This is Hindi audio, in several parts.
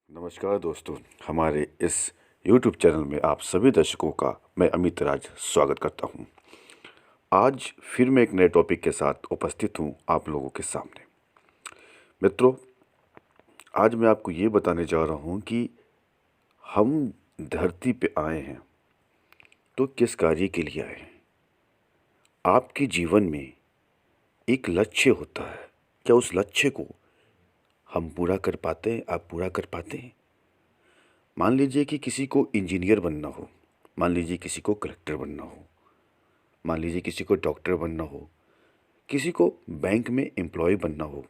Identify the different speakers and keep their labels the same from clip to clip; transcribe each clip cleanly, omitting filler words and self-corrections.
Speaker 1: नमस्कार दोस्तों, हमारे इस YouTube चैनल में आप सभी दर्शकों का मैं अमित राज स्वागत करता हूं। आज फिर मैं एक नए टॉपिक के साथ उपस्थित हूं आप लोगों के सामने। मित्रों, आज मैं आपको ये बताने जा रहा हूं कि हम धरती पे आए हैं तो किस कार्य के लिए आए हैं। आपके जीवन में एक लक्ष्य होता है, क्या उस लक्ष्य को हम पूरा कर पाते हैं? आप पूरा कर पाते हैं? मान लीजिए कि किसी को इंजीनियर बनना हो, मान लीजिए किसी को कलेक्टर बनना हो, मान लीजिए किसी को डॉक्टर बनना हो, किसी को बैंक में एम्प्लॉय बनना हो।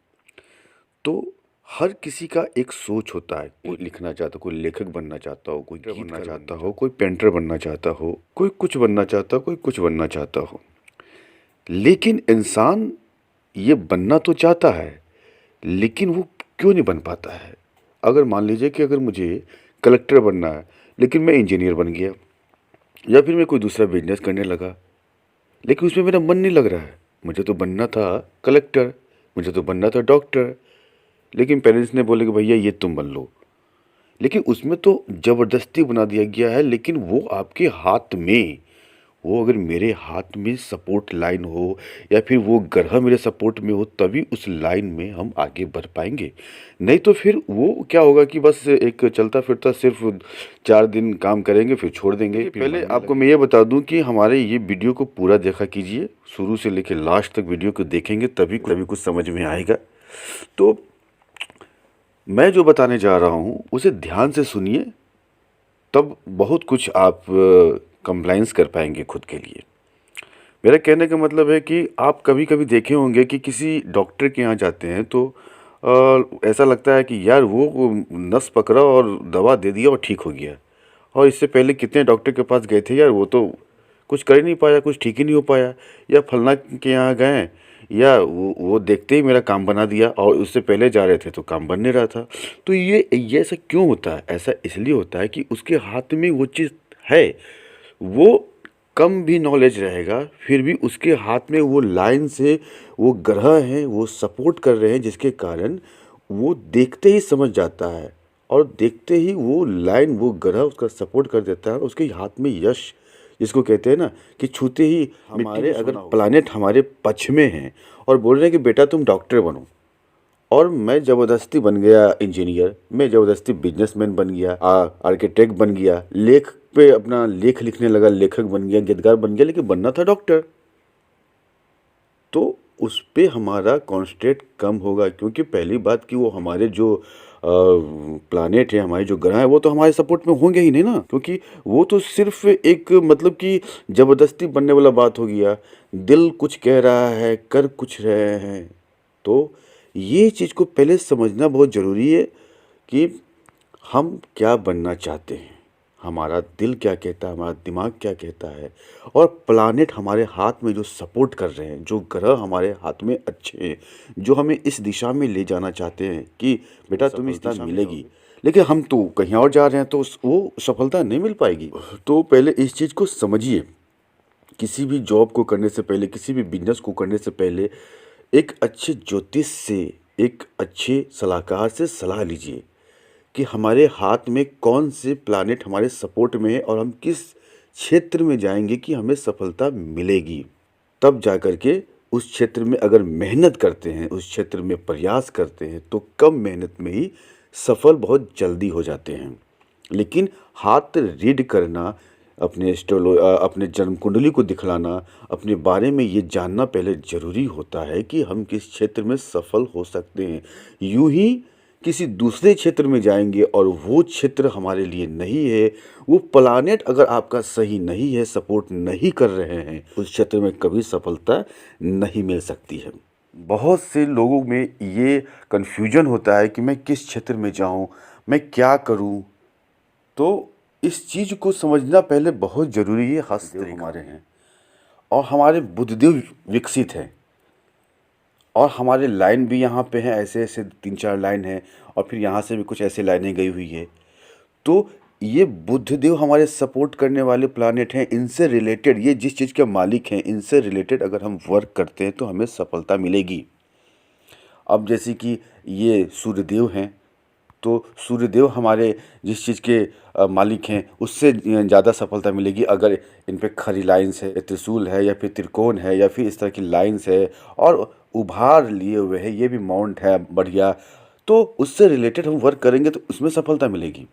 Speaker 1: तो हर किसी का एक सोच होता है। कोई लिखना चाहता हो, कोई लेखक बनना चाहता हो, कोई गीत बनना चाहता हो, कोई पेंटर बनना चाहता हो, कोई कुछ बनना चाहता हो, कोई कुछ बनना चाहता हो। लेकिन इंसान ये बनना तो चाहता है, लेकिन वो क्यों नहीं बन पाता है? अगर मान लीजिए कि अगर मुझे कलेक्टर बनना है लेकिन मैं इंजीनियर बन गया, या फिर मैं कोई दूसरा बिजनेस करने लगा लेकिन उसमें मेरा मन नहीं लग रहा है। मुझे तो बनना था कलेक्टर, मुझे तो बनना था डॉक्टर, लेकिन पेरेंट्स ने बोले कि भैया ये तुम बन लो। लेकिन उसमें तो ज़बरदस्ती बना दिया गया है। लेकिन वो आपके हाथ में, वो अगर मेरे हाथ में सपोर्ट लाइन हो या फिर वो ग्रह मेरे सपोर्ट में हो, तभी उस लाइन में हम आगे बढ़ पाएंगे। नहीं तो फिर वो क्या होगा कि बस एक चलता फिरता सिर्फ 4 दिन काम करेंगे फिर छोड़ देंगे। पहले आपको मैं ये बता दूं कि हमारे ये वीडियो को पूरा देखा कीजिए, शुरू से लेकर लास्ट तक वीडियो को देखेंगे तभी कुछ समझ में आएगा। तो मैं जो बताने जा रहा हूँ उसे ध्यान से सुनिए, तब बहुत कुछ आप कंप्लाइंस कर पाएंगे खुद के लिए। मेरा कहने का मतलब है कि आप कभी कभी देखे होंगे कि किसी डॉक्टर के यहाँ जाते हैं तो ऐसा लगता है कि यार वो नस पकड़ा और दवा दे दिया और ठीक हो गया। और इससे पहले कितने डॉक्टर के पास गए थे यार, वो तो कुछ कर ही नहीं पाया, कुछ ठीक ही नहीं हो पाया। या फलना के यहाँ गए, या वो देखते ही मेरा काम बना दिया, और उससे पहले जा रहे थे तो काम बन नहीं रहा था। तो ये ऐसा क्यों होता है? ऐसा इसलिए होता है कि उसके हाथ में वो चीज़ है, वो कम भी नॉलेज रहेगा फिर भी उसके हाथ में वो लाइन से वो ग्रह हैं, वो सपोर्ट कर रहे हैं, जिसके कारण वो देखते ही समझ जाता है। और देखते ही वो लाइन, वो ग्रह उसका सपोर्ट कर देता है। उसके हाथ में यश, जिसको कहते हैं ना कि छूते ही हमारे, अगर प्लानेट हमारे पक्ष में हैं और बोल रहे हैं कि बेटा तुम डॉक्टर बनो, और मैं ज़बरदस्ती बन गया इंजीनियर, मैं ज़बरदस्ती बिजनेसमैन बन गया, आर्किटेक्ट बन गया, लेख पे अपना लेख लिखने लगा, लेखक बन गया, गीतकार बन गया, लेकिन बनना था डॉक्टर। तो उस पे हमारा कॉन्सेंट्रेट कम होगा, क्योंकि पहली बात कि वो हमारे जो प्लानेट है, हमारे जो ग्रह है, वो तो हमारे सपोर्ट में होंगे ही नहीं ना, क्योंकि वो तो सिर्फ एक मतलब कि ज़बरदस्ती बनने वाला बात हो गया। दिल कुछ कह रहा है, कर कुछ रहे हैं। तो ये चीज़ को पहले समझना बहुत ज़रूरी है कि हम क्या बनना चाहते हैं, हमारा दिल क्या कहता है, हमारा दिमाग क्या कहता है, और प्लानेट हमारे हाथ में जो सपोर्ट कर रहे हैं, जो ग्रह हमारे हाथ में अच्छे हैं, जो हमें इस दिशा में ले जाना चाहते हैं कि बेटा तुम्हें इस दिशा मिलेगी, लेकिन हम तो कहीं और जा रहे हैं तो वो सफलता नहीं मिल पाएगी। तो पहले इस चीज़ को समझिए। किसी भी जॉब को करने से पहले, किसी भी बिजनेस को करने से पहले एक अच्छे ज्योतिष से, एक अच्छे सलाहकार से सलाह लीजिए कि हमारे हाथ में कौन से प्लानेट हमारे सपोर्ट में है और हम किस क्षेत्र में जाएंगे कि हमें सफलता मिलेगी। तब जा कर के उस क्षेत्र में अगर मेहनत करते हैं, उस क्षेत्र में प्रयास करते हैं, तो कम मेहनत में ही सफल बहुत जल्दी हो जाते हैं। लेकिन हाथ रीड करना, अपने जन्म कुंडली को दिखलाना, अपने बारे में ये जानना पहले ज़रूरी होता है कि हम किस क्षेत्र में सफल हो सकते हैं। यूं ही किसी दूसरे क्षेत्र में जाएंगे और वो क्षेत्र हमारे लिए नहीं है, वो प्लानेट अगर आपका सही नहीं है, सपोर्ट नहीं कर रहे हैं, उस क्षेत्र में कभी सफलता नहीं मिल सकती है। बहुत से लोगों में ये कन्फ्यूजन होता है कि मैं किस क्षेत्र में जाऊं, मैं क्या करूं। तो इस चीज़ को समझना पहले बहुत ज़रूरी है। हस्तदेव हमारे हैं और हमारे बुद्धदेव विकसित हैं, और हमारे लाइन भी यहाँ पे हैं, ऐसे ऐसे 3-4 लाइन हैं, और फिर यहाँ से भी कुछ ऐसे लाइनें गई हुई है। तो ये बुद्धदेव हमारे सपोर्ट करने वाले प्लानेट हैं। इनसे रिलेटेड, ये जिस चीज़ के मालिक हैं, इनसे रिलेटेड अगर हम वर्क करते हैं तो हमें सफलता मिलेगी। अब जैसे कि ये सूर्यदेव हैं, तो सूर्यदेव हमारे जिस चीज़ के मालिक हैं उससे ज़्यादा सफलता मिलेगी अगर इन पे खरी लाइन्स है, त्रिशूल है, या फिर त्रिकोण है, या फिर इस तरह की लाइन्स है और उभार लिए हुए है, ये भी माउंट है बढ़िया, तो उससे रिलेटेड हम वर्क करेंगे तो उसमें सफलता मिलेगी।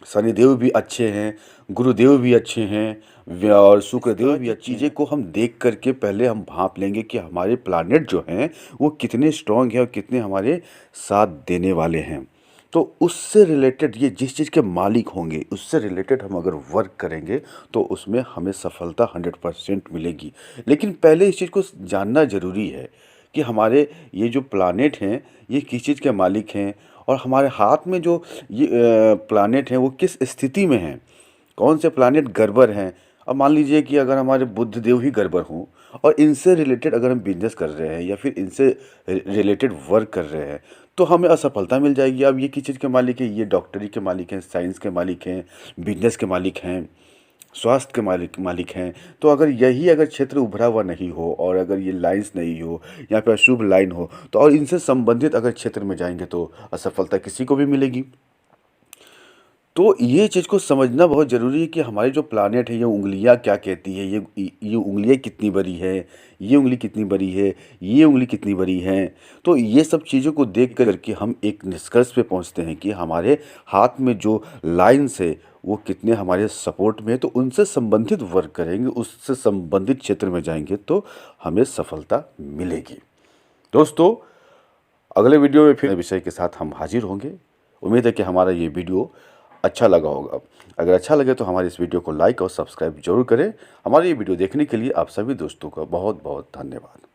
Speaker 1: शनिदेव भी अच्छे हैं, गुरुदेव भी अच्छे हैं और शुक्रदेव भी अच्छी चीज़ें को हम देख करके पहले हम भांप लेंगे कि हमारे प्लानेट जो हैं वो कितने स्ट्रांग हैं और कितने हमारे साथ देने वाले हैं। तो उससे रिलेटेड ये जिस चीज़ के मालिक होंगे उससे रिलेटेड हम अगर वर्क करेंगे तो उसमें हमें सफलता 100% मिलेगी। लेकिन पहले इस चीज़ को जानना ज़रूरी है कि हमारे ये जो प्लानेट हैं ये किस चीज़ के मालिक हैं और हमारे हाथ में जो ये प्लानेट हैं वो किस स्थिति में हैं, कौन से प्लानेट गड़बड़ हैं। अब मान लीजिए कि अगर हमारे बुध देव ही गड़बड़ हों और इनसे रिलेटेड अगर हम बिजनेस कर रहे हैं या फिर इनसे रिलेटेड वर्क कर रहे हैं तो हमें असफलता मिल जाएगी। अब ये किस चीज़ के मालिक हैं, ये डॉक्टरी के मालिक हैं, साइंस के मालिक हैं, बिजनेस के मालिक हैं, स्वास्थ्य के मालिक हैं। तो अगर यही अगर क्षेत्र उभरा हुआ नहीं हो और अगर ये लाइन्स नहीं हो या फिर अशुभ लाइन हो तो और इनसे संबंधित अगर क्षेत्र में जाएंगे तो असफलता किसी को भी मिलेगी। तो ये चीज़ को समझना बहुत ज़रूरी है कि हमारे जो प्लानेट है ये उंगलियां क्या कहती है, ये उंगलियां कितनी बड़ी है, ये उंगली कितनी बड़ी है, ये उंगली कितनी बड़ी है। तो ये सब चीज़ों को देख कर के हम एक निष्कर्ष पे पहुंचते हैं कि हमारे हाथ में जो लाइन्स है वो कितने हमारे सपोर्ट में है। तो उनसे संबंधित वर्क करेंगे, उससे संबंधित क्षेत्र में जाएंगे तो हमें सफलता मिलेगी। दोस्तों, अगले वीडियो में फिर विषय के साथ हम हाजिर होंगे। उम्मीद है कि हमारा ये वीडियो अच्छा लगा होगा। अगर अच्छा लगे तो हमारे इस वीडियो को लाइक और सब्सक्राइब जरूर करें। हमारी ये वीडियो देखने के लिए आप सभी दोस्तों का बहुत बहुत धन्यवाद।